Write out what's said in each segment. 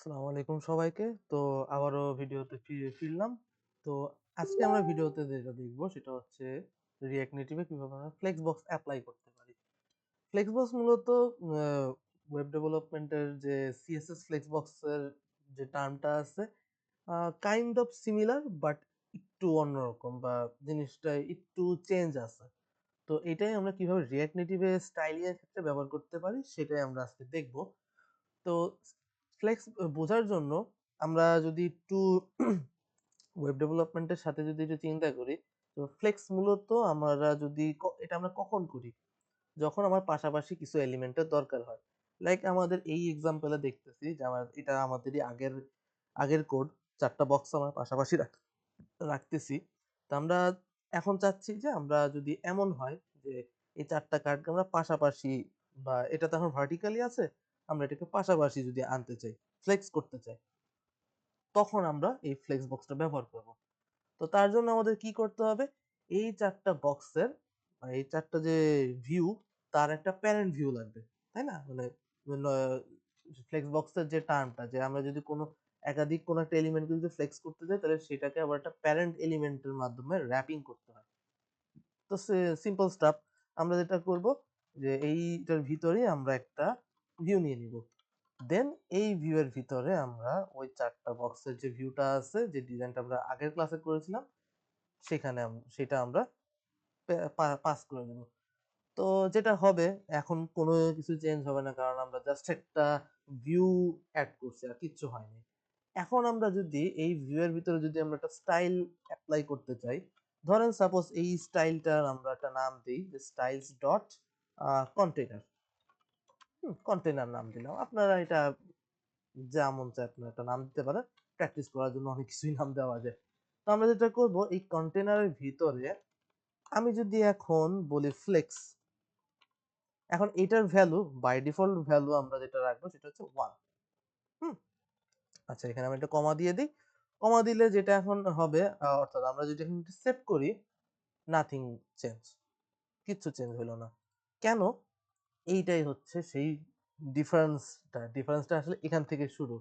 আসসালামু আলাইকুম সবাইকে। তো আবারও ভিডিওতে ফিরলাম। তো আজকে আমরা ভিডিওতে যেটা দেখব সেটা হচ্ছে React Native এ কিভাবে আমরা Flexbox এপ্লাই করতে পারি। Flexbox মূলত ওয়েব ডেভেলপমেন্টের যে CSS Flexbox এর যে টার্মটা আছে কাইন্ড অফ সিমিলার বাট একটু অন্যরকম বা জিনিসটা একটু চেঞ্জ আছে। তো এটাই আমরা কিভাবে React Native এ স্টাইলিং এর ক্ষেত্রে ব্যবহার করতে পারি সেটাই আমরা আজকে দেখব। তো ফ্লেক্স বোঝার জন্য আমরা যদি একটু ওয়েব ডেভেলপমেন্টের সাথে যদি একটু চিন্তা করি, তো ফ্লেক্স মূলত আমরা যদি এটা আমরা কখন করি? যখন আমার পাশাপাশি কিছু এলিমেন্টের দরকার হয়। লাইক আমাদের এই এক্সাম্পলে দেখতেছি যে এটা আমাদেরই আগের আগের কোড ৪ টা বক্স আমরা পাশাপাশি রাখতেছি। তো আমরা এখন চাচ্ছি যে আমরা যদি এমন হয় যে এই ৪ টা কার্ডকে আমরা পাশাপাশি বা এটা তো এখন ভার্টিক্যালি আছে, আমরা এটাকে পাশাপাশি যদি আনতে চাই, ফ্লেক্স করতে চাই, তখন আমরা এই ফ্লেক্স বক্সটা ব্যবহার করব। তো তার জন্য আমাদের কি করতে হবে? এই ৪ টা বক্সের এই ৪ টা যে ভিউ তার একটা প্যারেন্ট ভিউ লাগবে। তাই না? মানে ফ্লেক্স বক্সের যে টার্মটা যে আমরা যদি কোনো একাধিক কোনো একটা এলিমেন্টকে যদি ফ্লেক্স করতে যাই তাহলে সেটাকে আবার একটা প্যারেন্ট এলিমেন্টের মাধ্যমে র‍্যাপিং করতে হয়। তো সিম্পল স্টাফ আমরা যেটা করব যে এইটার ভিতরেই আমরা একটা ভিউ নিয়ে নিব। দেন এই ভিউ এর ভিতরে আমরা ওই ৪ টা বক্সের যে ভিউটা আছে, যে ডিজাইনটা আমরা আগের ক্লাসে করেছিলাম, সেখানে সেটা আমরা পাস করে দেব। তো যেটা হবে, এখন কোনো কিছু চেঞ্জ হবে না কারণ আমরা জাস্ট একটা ভিউ এড করছি, আর কিচ্ছু হয়নি। এখন আমরা যদি এই ভিউ এর ভিতরে যদি আমরা একটা স্টাইল এপ্লাই করতে চাই, ধরেন সাপোজ এই স্টাইলটার আমরা একটা নাম দেই যে স্টাইলস ডট কন্টেইনার। কন্টেইনার নাম দিলাম। আপনারা এটা যা মন চায় আপনারা একটা নাম দিতে পারেন। প্র্যাকটিস করার জন্য অনেক কিছুই নাম দেওয়া যায়। তো আমরা যেটা করব, এই কন্টেইনারের ভিতরে আমি যদি এখন বলি ফ্লেক্স, এখন এটার ভ্যালু বাই ডিফল্ট ভ্যালু আমরা যেটা রাখবো সেটা হচ্ছে 1। হুম? আচ্ছা, এখানে আমি একটা কমা দিয়ে দিই। কমা দিলে যেটা এখন হবে, অর্থাৎ আমরা যদি এখন সেভ করি, নাথিং চেঞ্জ। কিচ্ছু চেঞ্জ হলো না। কেন? এইটাই হচ্ছে সেই ডিফারেন্সটা। ডিফারেন্সটা আসলে এখান থেকে শুরু।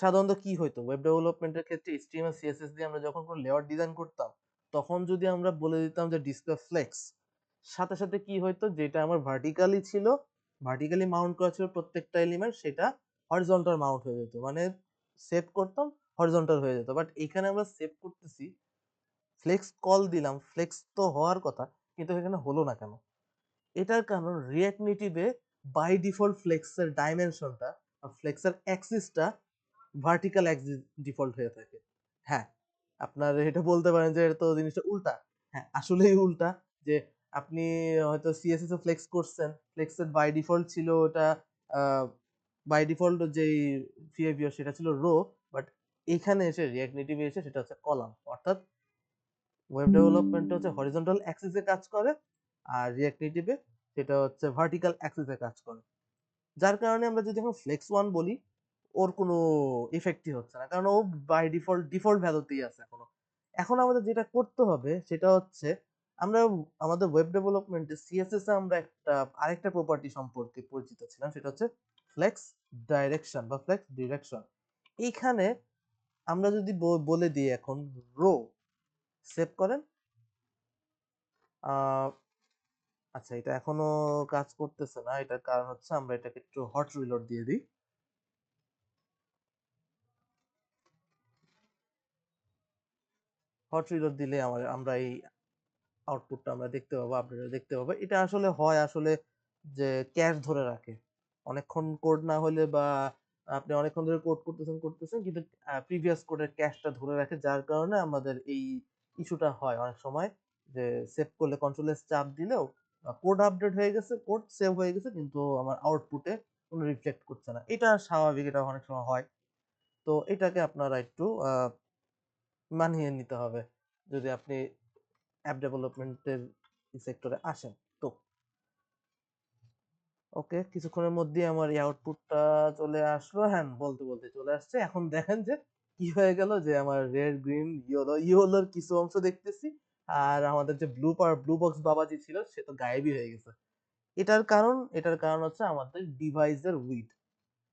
সাধারণত কি হইতো ওয়েব ডেভেলপমেন্টের ক্ষেত্রে HTML CSS দিয়ে আমরা যখন কোনো লেআউট ডিজাইন করতাম, তখন যদি আমরা বলে দিতাম যে ডিসপ্লে ফ্লেক্স, সাথে সাথে কি হইতো, যেটা আমার ভার্টিক্যালি ছিল, ভার্টিক্যালি মাউন্ট করা ছিল প্রত্যেকটা এলিমেন্ট, সেটা হরিজন্টাল মাউন্ট হয়ে যেত। মানে সেভ করতাম, হরিজন্টাল হয়ে যেত। বাট এখানে আমরা সেভ করতেছি, ফ্লেক্স কল দিলাম, ফ্লেক্স তো হওয়ার কথা, কিন্তু এখানে হলো না কেন? এটার কারণ রিঅ্যাক্ট নেটিভে বাই ডিফল্ট ফ্লেক্সের ডাইমেনশনটা বা ফ্লেক্সের অ্যাক্সিসটা ভার্টিক্যাল অ্যাক্সিস ডিফল্ট হয়ে থাকে। হ্যাঁ, আপনার এটা বলতে পারেন যে এটা তো জিনিসটা উল্টা। হ্যাঁ, আসলেই উল্টা। যে আপনি হয়তো সিএসএস এ ফ্লেক্স করছেন, ফ্লেক্সের বাই ডিফল্ট ছিল ওটা আ বাই ডিফল্ট যেই বিহেভিয়ার সেটা ছিল রো, বাট এখানে এসে রিঅ্যাক্ট নেটিভে এসে সেটা হচ্ছে কলাম। অর্থাৎ ওয়েব ডেভেলপমেন্ট হচ্ছে হরিজন্টাল অ্যাক্সিস এ কাজ করে, আর রিঅ্যাক্ট নেটিভে সেটা হচ্ছে ভার্টিক্যাল অ্যাক্সিস এ কাজ করে। যার কারণে আমরা যদি এখন ফ্লেক্স 1 বলি, ওর কোনো ইফেক্টই হচ্ছে না। কারণ ও বাই ডিফল্ট ভ্যালুতেই আছে এখনো। এখন আমাদের যেটা করতে হবে সেটা হচ্ছে, আমরা আমাদের ওয়েব ডেভেলপমেন্টে সিএসএস এ আমরা আরেকটা প্রপার্টি সম্পর্কে পরিচিত ছিলাম, সেটা হচ্ছে ফ্লেক্স ডাইরেকশন বা ফ্লেক্স ডিরেকশন। এইখানে আমরা যদি বলে দিই এখন রো, সেভ করেন। আহ আচ্ছা, এটা এখনো কাজ করতেছে না। এটার কারণ হচ্ছে আমরা এটাকে একটু হট রিলোড দিয়ে দিই। হট রিলোড দিলে আমরা এই আউটপুটটা আমরা দেখতে পাবো, আপনারা দেখতে পাবো। এটা আসলে হয় আসলে যে ক্যাশ ধরে রাখে। অনেকক্ষণ কোড না হলে বা আপনি অনেকক্ষণ ধরে কোড করতেছেন কিন্তু প্রিভিয়াস কোডের ক্যাশটা ধরে রাখে, যার কারণে আমাদের এই ইস্যুটা হয় অনেক সময় যে সেভ করলে কন্ট্রোল এস চাপ দিলেও কোড আপডেট হয়ে গেছে, কোড সেভ হয়ে গেছে কিন্তু আমার আউটপুটে কোনো রিফ্লেক্ট করছে না। এটা স্বাভাবিক, এটা অনেক সময় হয়। তো এটাকে আপনারা একটু মানিয়ে নিতে হবে যদি আপনি অ্যাপ ডেভেলপমেন্টের সেক্টরে আসেন। তো ওকে, কিছুক্ষণের মধ্যেই আমার এই আউটপুটটা চলে আসলো। হ্যাঁ, বলতে বলতে চলে আসছে। এখন দেখেন যে কি হয়ে গেল, যে আমার রেড গ্রিন ইয়েলোর কিছু অংশ দেখতেছি, আর আমাদের যে ব্লু বক্স বাবাজি ছিল সে তো গায়েবই হয়ে গেছে। এটার কারণ হচ্ছে আমাদের ডিভাইসের উইডথ।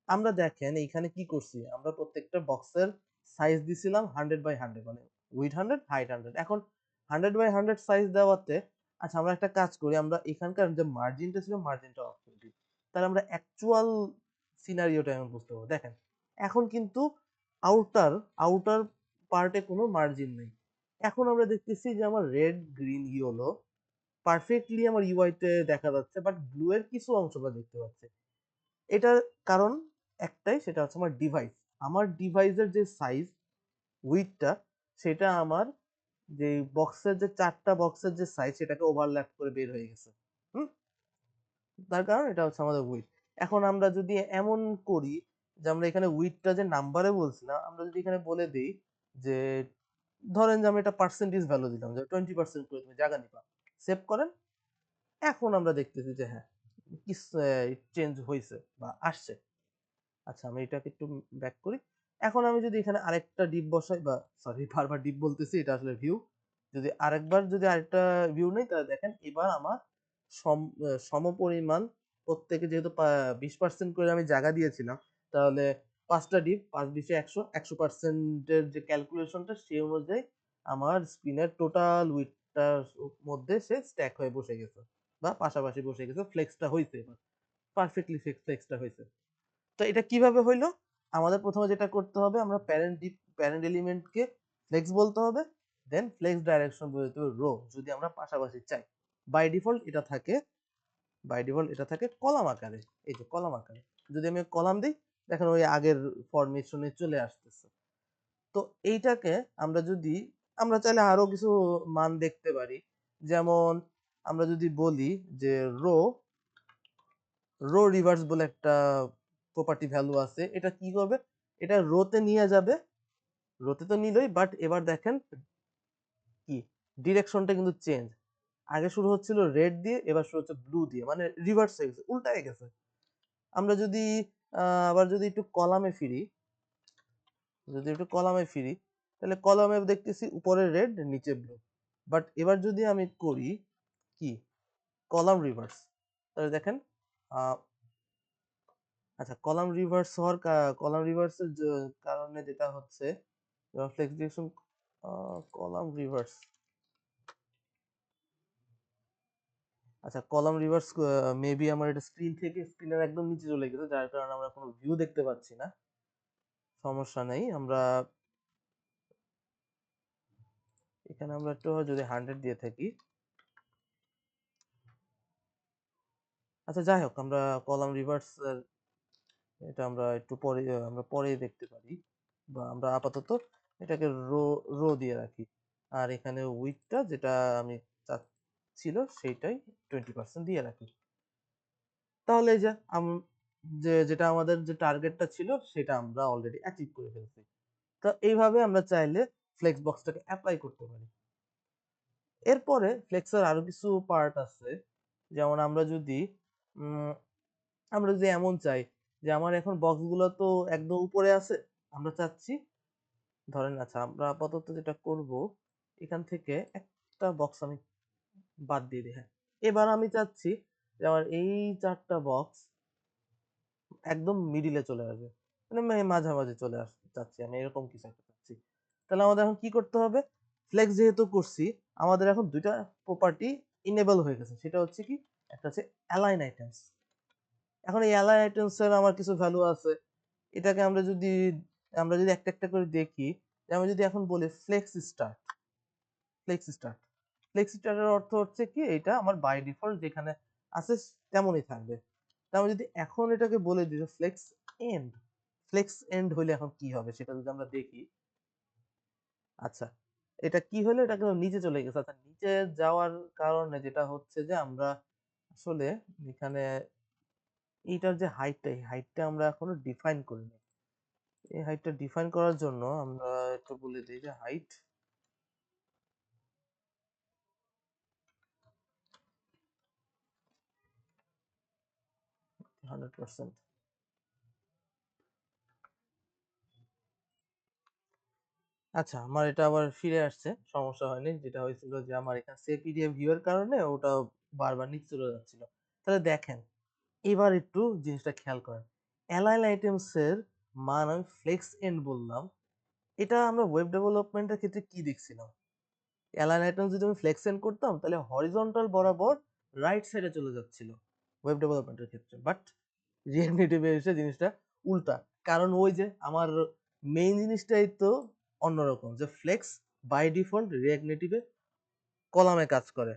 আমরা দেখেন এইখানে কি করছি, আমরা প্রত্যেকটা বক্সের সাইজ দিছিলাম 100 বাই 100, মানে উইথ 100 হাইট 100। এখন 100 বাই 100 সাইজ দেওয়াতে, আচ্ছা আমরা একটা কাজ করি, আমরা এখানকার যে মার্জিনটা ছিল মার্জিনটা অফ করে দিই, তাহলে আমরা অ্যাকচুয়াল সিনারিওটা এখন বুঝতে পারবো। দেখেন এখন কিন্তু আউটার আউটার পার্টে কোনো মার্জিন নেই। এখন আমরা দেখতেছি যে আমার রেড গ্রিন ইয়েলো পারফেক্টলি আমার ইউআইতে দেখা যাচ্ছে, বাট ব্লু এর কিছু অংশ আমরা দেখতে পাচ্ছি। এটার কারণ একটাই, সেটা হচ্ছে আমার ডিভাইসের যে সাইজ উইডথটা, সেটা আমার যে বক্সের যে 4টা বক্সের যে সাইজ সেটাকে ওভারল্যাপ করে বের হয়ে গেছে। হুম, তার কারণ এটা হচ্ছে আমাদের উইডথ। এখন আমরা যদি এমন করি যে আমরা এখানে উইডথটা যে নাম্বারে বলছিলাম, আমরা যদি এখানে বলে দিই যে ধরেন যে আমি একটা পার্সেন্টেজ ভ্যালু দিলাম যে 20% করে তুমি জায়গা নিবা, সেভ করেন। এখন আমরা দেখতেছি যে হ্যাঁ, কিছু চেঞ্জ হয়েছে বা আসছে। আচ্ছা আমি এটাকে একটু ব্যাক করি। এখন আমি যদি এখানে আরেকটা ডিপ বসাই, বা সরি বারবার ডিপ বলতেছি, এটা আসলে ভিউ। যদি আরেকবার যদি আরেকটা ভিউ নেই, তাহলে দেখেন এবার আমার সমপরিমাণ প্রত্যেকে, যেহেতু 20% করে আমি জায়গা দিয়েছিলাম, তাহলে 5টা ডিপ, 5 20 100, 100%-এর যে ক্যালকুলেশনটা সেই অনুযায়ী আমার স্ক্রিনের টোটাল উইডথটার মধ্যে সে স্ট্যাক হয়ে বসে গেছে, বা পাশাপাশি বসে গেছে, ফ্লেক্সটা হইছে এবার, পারফেক্টলি ফ্লেক্সটা হয়েছে। তো এটা কিভাবে হইলো? আমাদের প্রথমে যেটা করতে হবে, আমরা প্যারেন্ট এলিমেন্টকে ফ্লেক্স বলতে হবে, দেন ফ্লেক্স ডাইরেকশন বলতে হবে রো, যদি আমরা পাশাপাশি চাই। বাই ডিফল্ট এটা থাকে বাই ডিফল্ট এটা থাকে কলাম আকারে। এই যে কলাম আকারে, যদি আমি কলাম দিই, দেখেন ওই আগের ফরমেশনে চলে আসতেছে। তো এইটাকে আমরা যদি, আমরা চাইলে আরো কিছু মান দেখতে পারি, যেমন আমরা যদি বলি যে রো রো রিভার্স বলে একটা প্রপার্টি ভ্যালু আছে, এটা কি করবে, এটা রোতে নিয়ে যাবে, রোতে তো নিলই, বাট এবার দেখেন কি ডিরেকশনটা কিন্তু চেঞ্জ, আগে শুরু হচ্ছিল রেড দিয়ে, এবার শুরু হচ্ছে ব্লু দিয়ে, মানে রিভার্স হয়ে গেছে, উল্টায় গেছে। আমরা যদি আবার যদি একটু কলামে ফিরি, তাহলে কলামে দেখতেছি উপরে রেড নিচে ব্লু। বাট এবার যদি আমি করি কি কলাম রিভার্স, তাহলে দেখেন আচ্ছা কলাম রিভার্সের কারণে যেটা হচ্ছে, ফ্লেক্স ডিরেকশন কলাম রিভার্স, আচ্ছা কলাম রিভার্স মেবি আমার এটা স্ক্রিনের একদম নিচে চলে গেছে, যার কারণে আমরা কোনো ভিউ দেখতে পাচ্ছি না। সমস্যা নেই, আমরা এখানে আমরা একটু যদি 100 দিয়ে থাকি, আচ্ছা যাই হোক, আমরা কলাম রিভার্স এটা আমরা একটু পরে আমরা পরে দেখতে পারি, বা আমরা আপাতত এটাকে রো রো দিয়ে রাখি। আর এখানে উইডথটা যেটা আমি ছিল সেইটাই 20% দিয়ে রাখি। তাহলে এই যে যেটা আমাদের যে টার্গেটটা ছিল সেটা আমরা অলরেডি অ্যাচিভ করে ফেলছি। তো এইভাবে আমরা চাইলে ফ্লেক্স বক্সটাকে অ্যাপ্লাই করতে পারি। এরপরে ফ্লেক্সের আরো কিছু পার্ট আছে, যেমন উম, আমরা যদি এমন চাই যে আমার এখন বক্সগুলো তো একদম উপরে আছে, আমরা চাচ্ছি, ধরেন আচ্ছা আমরা আপাতত যেটা করব, এখান থেকে একটা বক্স আমি বাদ দিয়ে দিই, হ্যাঁ। এবার আমি চাচ্ছি যে আমার এই 4টা বক্স একদম মিডিলে চলে আসবে, মানে মাঝামাঝি চলে আসতে চাচ্ছি আমি, এরকম কিছু একটা চাচ্ছি। তাহলে আমাদের এখন কি করতে হবে, ফ্লেক্স যেহেতু করছি, আমাদের এখন দুইটা প্রপার্টি ইনেবল হয়ে গেছে, সেটা হচ্ছে কি, একটা হচ্ছে অ্যালাইন আইটেমস। এখন এই অ্যালাইন আইটেমস এর আমার কিছু ভ্যালু আছে, এটাকে আমরা যদি একটা একটা করে দেখি, আমি যদি এখন বলি ফ্লেক্স স্টার্ট ফ্লেক্স স্টার্টের অর্থ হচ্ছে কি, এটা আমার বাই ডিফল্ট যেখানে আছে তেমনই থাকবে। তাহলে যদি এখন এটাকে বলে দিই এন্ড ফ্লেক্স এন্ড হইলে এখন কি হবে সেটা যদি আমরা দেখি, আচ্ছা এটা কি হলো, এটা কিন্তু নিচে চলে গেছে। আচ্ছা নিচে যাওয়ার কারণে যেটা হচ্ছে যে আমরা আসলে এখানে এইটার যে হাইটটা, এই হাইটটা আমরা এখনো ডিফাইন করিনি। এই হাইটটা ডিফাইন করার জন্য আমরা একটু বলে দিই যে হাইট 100%। আচ্ছা আমার এটা আবার ফিরে আসছে, সমস্যা হয়নি। যেটা হয়েছিল যে আমার এখানে সেভ পিডিএফ ভিউ এর কারণে ওটা বারবার নিচে চলে যাচ্ছিল। তাহলে দেখেন এবার একটু জিনিসটা খেয়াল করেন, অ্যালাইন আইটেমসের মান আমি ফ্লেক্স এন্ড বললাম, এটা আমরা ওয়েব ডেভেলপমেন্টের ক্ষেত্রে কি দেখছিলাম? অ্যালাইন আইটেমস যদি আমি ফ্লেক্স এন্ড করতাম তাহলে হরিজন্টাল বরাবর রাইট সাইডে চলে যাচ্ছিল ওয়েব ডেভেলপমেন্টের ক্ষেত্রে, বাট রিয়েক্ট নেটিভে এসে জিনিসটা উল্টা। কারণ ওই যে আমার মেইন জিনিসটাই তো অন্যরকম, যে ফ্লেক্স বাই ডিফল্ট রিয়েক্ট নেটিভে কলামে কাজ করে,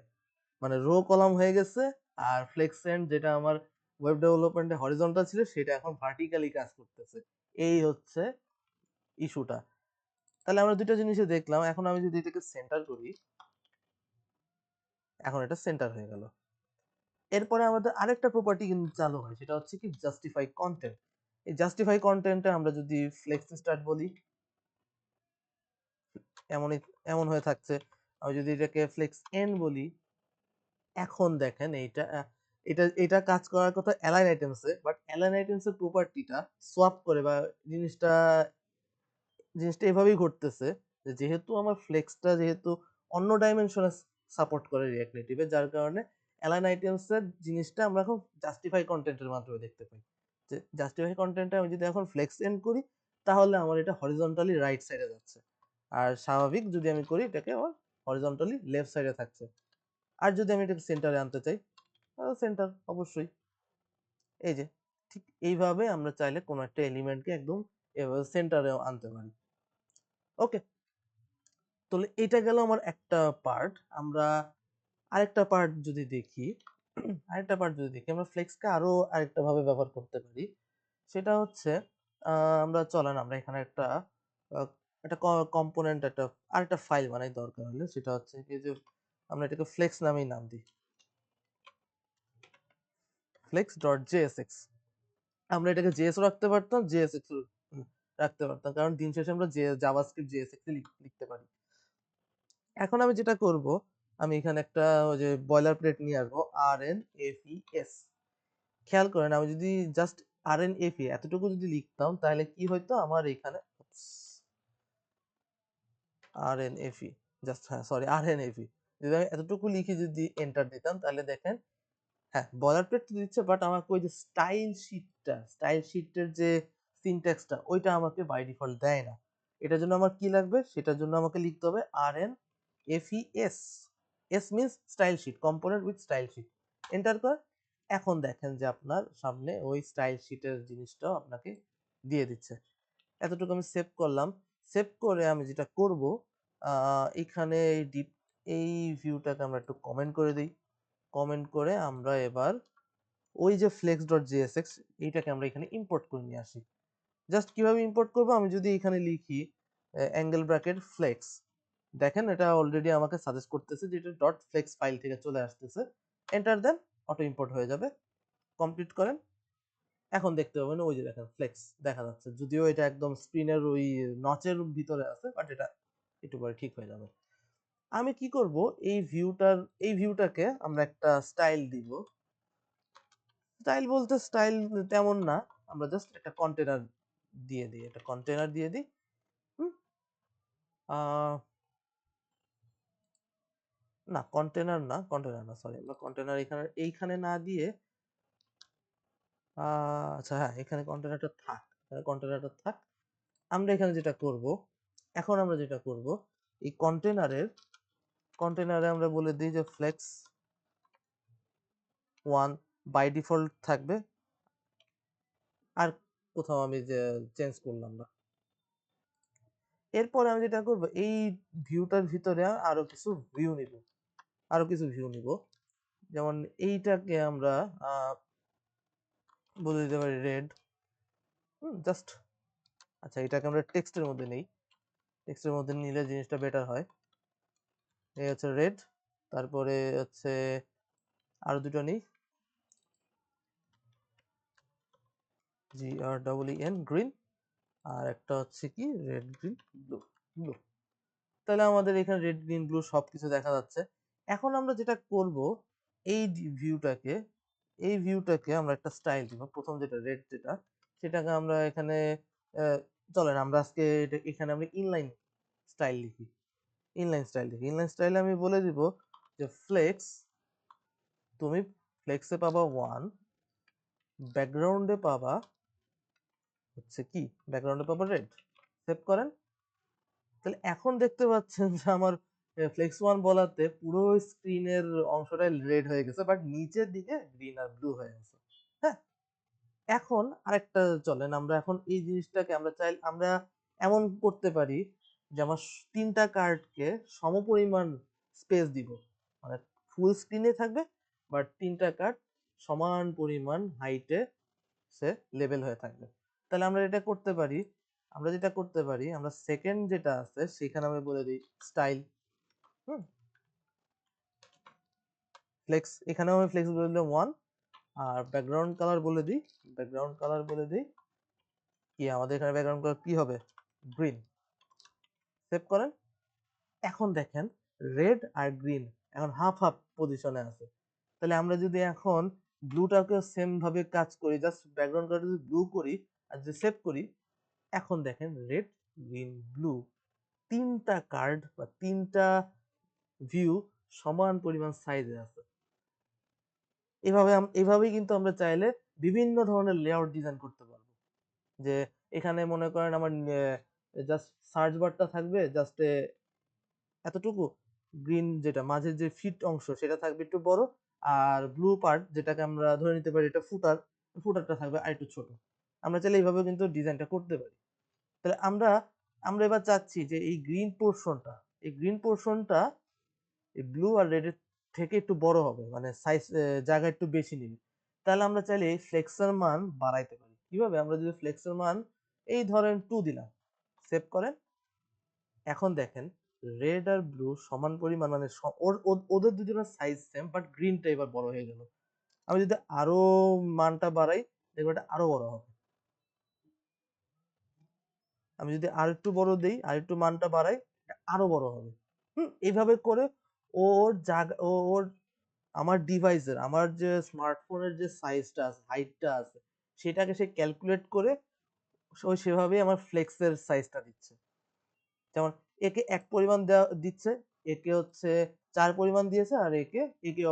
মানে রো কলাম হয়ে গেছে, আর ফ্লেক্স এন্ড যেটা আমার ওয়েব ডেভেলপমেন্টে হরিজন্টাল ছিল সেটা এখন ভার্টিক্যালি কাজ করতেছে। এই হচ্ছে ইস্যুটা। তাহলে আমরা দুটো জিনিসই দেখলাম। এখন আমি যদি এটাকে সেন্টার করি, এখন এটা সেন্টার হয়ে গেল। এরপরে আমাদের আরেকটা প্রপার্টি কিন্তু চালু হয়, সেটা হচ্ছে কি জাস্টিফাই কন্টেন্ট। এই জাস্টিফাই কন্টেন্টে আমরা যদি ফ্লেক্স স্টার্ট বলি, এমনই এমন হয়ে থাকছে। আমি যদি এটাকে ফ্লেক্স এন্ড বলি, এখন দেখেন এইটা এটা এটা কাজ করার কথা অ্যালাইন আইটেমসে, বাট অ্যালাইন আইটেমসের প্রপার্টিটা সোয়াপ করে বা জিনিসটা জিনিসটা এভাবেই ঘটতেছে যে যেহেতু আমার ফ্লেক্সটা যেহেতু অন্য ডাইমেনশনে সাপোর্ট করে রিঅ্যাক্ট নেটিভে, যার কারণে অ্যালাইন আইটেমসের জিনিসটা আমরা এখন জাস্টিফাই কন্টেন্টের মাধ্যমে দেখতে পাই। যে জাস্টিফাই কন্টেন্টে আমি যদি এখন ফ্লেক্স এন্ড করি তাহলে আমার এটা হরিজন্টালি রাইট সাইডে যাচ্ছে, আর স্বাভাবিক যদি আমি করি এটাকে আমার হরিজন্টালি লেফট সাইডে থাকছে। আর যদি আমি এটাকে সেন্টারে আনতে চাই, সেন্টার অবশ্যই। এই যে ঠিক এইভাবে আমরা চাইলে কোনো একটা এলিমেন্টকে একদম এভাবে সেন্টারে আনতে পারি। ওকে, তাহলে এটা গেল আমার একটা পার্ট। আমরা আরেকটা পার্ট যদি দেখি, আমরা ফ্লেক্সকে আরো আরেকটা ভাবে ব্যবহার করতে পারি। সেটা হচ্ছে আমরা এখানে একটা আহ, একটা কম্পোনেন্ট, আরেকটা ফাইল বানাই দরকার হলে। সেটা হচ্ছে কি যে আমরা এটাকে ফ্লেক্স নামেই নাম দিই, flex.jsx। আমরা এটাকে জেএসও রাখতে পারতাম, জেএসএক্স রাখতে পারতাম, কারণ দিন শেষে আমরা জাভাস্ক্রিপ্ট জেএসএক্স লিখতে পারি। এখন আমি যেটা করব, আমি এখানে একটা ওই যে বয়লার প্লেট নিয়ে আসবো, RNFES। খেয়াল করেন আমি যদি জাস্ট RNFE এতটুকু যদি লিখতাম তাহলে কি হইতো, আমার এখানে RNFE জাস্ট, হ্যাঁ সরি RNFE, যদি আমি এতটুকু লিখে যদি এন্টার দিতাম তাহলে দেখেন, হ্যাঁ বয়লার প্লেট তো দিচ্ছে, বাট আমাকে ওই যে স্টাইল শিটের যে সিনট্যাক্সটা ওইটা আমাকে বাই ডিফল্ট দেয় না। এটার জন্য আমার কি লাগবে, সেটার জন্য আমাকে লিখতে হবে RNFES। S means style sheet, component with style sheet. Enter কর। এখন দেখেন যে আপনার সামনে ওই স্টাইল শিটের জিনিসটাও আপনাকে দিয়ে দিচ্ছে। এতটুকু আমি সেভ করলাম। সেভ করে আমি যেটা করব, এখানে এই ভিউটাকে আমরা একটু কমেন্ট করে দিই। কমেন্ট করে আমরা এবার ওই যে flex.jsx এইটাকে আমরা এখানে ইম্পোর্ট করে নিয়ে আসি। জাস্ট কিভাবে ইম্পোর্ট করব, আমি যদি এখানে লিখি অ্যাঙ্গেল ব্র্যাকেট ফ্লেক্স, দেখেন এটা অলরেডি আমাকে সাজেস্ট করতেছে যে এটা ডট ফ্লেক্স ফাইল থেকে চলে আসতেছে। এন্টার দেন, অটো ইম্পোর্ট হয়ে যাবে। কমপ্লিট করেন। এখন দেখতে পাবেন ওই যে দেখেন ফ্লেক্স দেখা যাচ্ছে, যদিও এটা একদম স্ক্রিনের ওই নচের ভিতরে আছে, বাট এটা একটু পরে ঠিক হয়ে যাবে। আমি কি করব, এই ভিউটাকে আমরা একটা স্টাইল দিব। স্টাইল বলতে স্টাইল তেমন না, আমরা জাস্ট একটা কন্টেনার দিয়ে দিই। হুম, না কন্টেনার না, সরি, আমরা কন্টেনার এইখানে না দিয়ে, আচ্ছা হ্যাঁ, এখানে কন্টেনারটা থাক। আমরা এখানে যেটা করব, আমরা যেটা করব, এই কন্টেনারে আমরা বলে দিই যে ফ্লেক্স 1 বাই ডিফল্ট থাকবে, আর কোথাও আমি যে চেঞ্জ করলাম না। এরপরে আমি যেটা করব, এই ভিউটার ভিতরে আরো কিছু ভিউ নিব। যেমন এইটাকে আমরা বলে দিতে পারি রেড, জাস্ট। আচ্ছা, এটাকে আমরা টেক্সটের মধ্যে নেই, টেক্সটের মধ্যে নিলে জিনিসটা বেটার হয়। এই হচ্ছে রেড, তারপরে হচ্ছে আরো দুটো নেই, GREEN গ্রিন, আর একটা হচ্ছে কি রেড গ্রিন ব্লু ব্লু। তাহলে আমাদের এখানে রেড গ্রিন ব্লু সবকিছু দেখা যাচ্ছে। এখন আমরা যেটা করব, এই ভিউটাকে আমরা একটা স্টাইল দিব। প্রথম যেটা রেড, সেটাকে আমরা এখানে আহ, চলেন আমরা আজকে এখানে আমরা স্টাইল লিখি ইনলাইন স্টাইলে আমি বলে দিব যে ফ্লেক্স, তুমি ফ্লেক্সে পাবা 1, ব্যাকগ্রাউন্ডে পাবা হচ্ছে কি ব্যাকগ্রাউন্ডের পাবো রেড, সেভ করেন। তাহলে এখন দেখতে পাচ্ছেন যে আমার ফ্লেক্স ওয়ান বলাতে পুরো স্ক্রিনের অংশটাই রেড হয়ে গেছে, বাট নিচের দিকে গ্রিন আর ব্লু হয়ে গেছে। হ্যাঁ, এখন আরেকটা চলেন আমরা এখন এই জিনিসটাকে আমরা এমন করতে পারি যে আমার তিনটা কার্ডকে সমপরিমাণ স্পেস দিব, মানে ফুল স্ক্রিনে থাকবে, বাট তিনটা কার্ড সমান পরিমাণ হাইটে সে লেভেল হয়ে থাকবে। তাহলে আমরা এটা করতে পারি, আমরা যেটা করতে পারি, আমরা সেকেন্ড যেটা আছে সেখানে আমরা বলে দিই স্টাইল। হুম, ফ্লেক্স, এখানেও আমি ফ্লেক্স বলে দিলাম 1, আর ব্যাকগ্রাউন্ড কালার বলে দিই, ব্যাকগ্রাউন্ড কালার বলে দিই কি, আমাদের এখানে ব্যাকগ্রাউন্ড কালার কি হবে, গ্রিন, সেভ করেন। এখন দেখেন রেড আর গ্রিন এখন হাফ হাফ পজিশনে আছে। তাহলে আমরা যদি এখন ব্লুটাকে সেম ভাবে কাজ করি, জাস্ট ব্যাকগ্রাউন্ড কালার যদি ব্লু করি আর যদি সেভ করি, এখন দেখেন রেড গ্রিন ব্লু তিনটা কার্ড বা তিনটা ভিউ সমান পরিমাণ সাইজে আছে। এভাবেই কিন্তু আমরা চাইলে বিভিন্ন ধরনের লেআউট ডিজাইন করতে পারবো। যে এখানে মনে করেন আমার জাস্ট সার্চ বারটা থাকবে জাস্ট এতটুকু, গ্রিন যেটা মাঝের যে ফিট অংশ সেটা থাকবে একটু বড়, আর ব্লু পার্ট যেটাকে আমরা ধরে নিতে পারি এটা ফুটারটা থাকবে আরেকটু ছোট। আমরা চাইলে এইভাবে কিন্তু ডিজাইনটা করতে পারি। তাহলে আমরা আমরা এবার চাচ্ছি যে এই গ্রিন পোর্শনটা এই ব্লু আর রেড এর থেকে একটু বড় হবে, মানে সাইজ জায়গা একটু বেশি নিবে। তাহলে আমরা চাইলে এই ফ্লেক্সের মান বাড়াইতে পারি। কিভাবে, আমরা যদি ফ্লেক্সের মান এই ধরেন 2 দিলাম, সেভ করেন। এখন দেখেন রেড আর ব্লু সমান পরিমাণ, মানে ওদের দুজনের সাইজ সেম, বাট গ্রিনটা এবার বড় হয়ে গেল। আমি যদি আরো মানটা বাড়াই, দেখবো এটা আরো বড় হবে। আমি যদি আরেকটু বড় দেই, আরেকটু মানটা বাড়াই, এটা আরো বড় হবে। এইভাবে করে ওর জায়গা ওর আমার ডিভাইসের, আমার যে স্মার্টফোনের যে সাইজটা আছে, হাইটটা আছে, সেটাকে সে ক্যালকুলেট করে সেভাবেই আমার ফ্লেক্সের সাইজটা দিচ্ছে। যেমন একে 1 পরিমাণ দেওয়া দিচ্ছে, একে হচ্ছে 4 পরিমাণ দিয়েছে, আর একে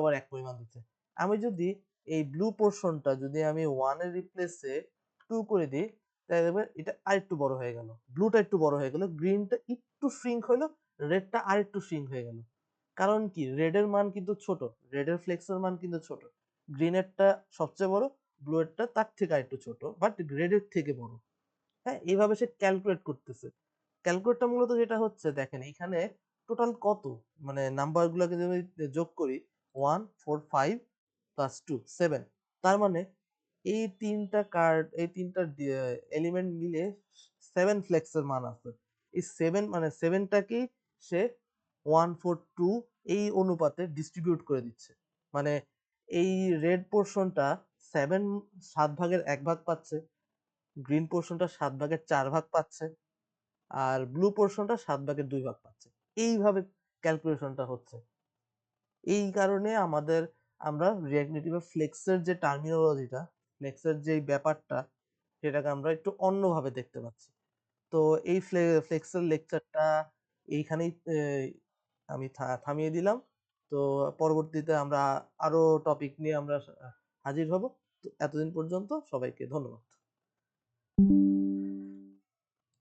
আবার 1 পরিমাণ দিচ্ছে। আমি যদি এই ব্লু পোরশনটা যদি আমি 1 এর রিপ্লেসে 2 করে দিই, তাহলে দেখবেন এটা আরেকটু বড় হয়ে গেল। ব্লুটা একটু বড় হয়ে গেল, গ্রিনটা একটু শ্রিঙ্ক হইলো, রেডটা আরেকটু শ্রিঙ্ক হয়ে গেল। কারণ কি, রেডের মান কিন্তু ছোট, রেডের ফ্লেক্সের মান কিন্তু ছোট। গ্রিনেরটা সবচেয়ে বড়, ব্লু এরটা তার থেকে আরেকটু ছোট, বাট রেডের থেকে বড়। হ্যাঁ, এইভাবে সে ক্যালকুলেট করতেছে। ক্যালকুলেটটা মূলত যেটা হচ্ছে দেখেন এখানে টোটাল কত, মানে নাম্বার গুলোকে যদি যোগ করি 1 4 5 প্লাস 2 7, তার মানে এই তিনটা এলিমেন্ট মিলে 7 ফ্লেক্সের মান আছে। এই 7 মানে 7টাকেই সে 1 4 2 এই অনুপাতে ডিস্ট্রিবিউট করে দিচ্ছে। মানে এই রেড পোর্শনটা 7 ভাগের 1 ভাগ পাচ্ছে, গ্রিন পোর্শনটা 7 ভাগের 4 ভাগ পাচ্ছে, আর ব্লু পোর্শনটা 7 ভাগের 2 ভাগ পাচ্ছে। এইভাবে ক্যালকুলেশনটা হচ্ছে। এই কারণে আমরা রিঅ্যাক্ট নেটিভে ফ্লেক্সের যে টার্মিনোলজিটা, ফ্লেক্সের যে ব্যাপারটা, সেটাকে আমরা একটু অন্যভাবে দেখতে পাচ্ছি। তো এই ফ্লেক্সের লেকচারটা এইখানেই আমি থামিয়ে দিলাম। তো পরবর্তীতে আমরা আরো টপিক নিয়ে আমরা হাজির হব। তো এতদিন পর্যন্ত সবাইকে ধন্যবাদ।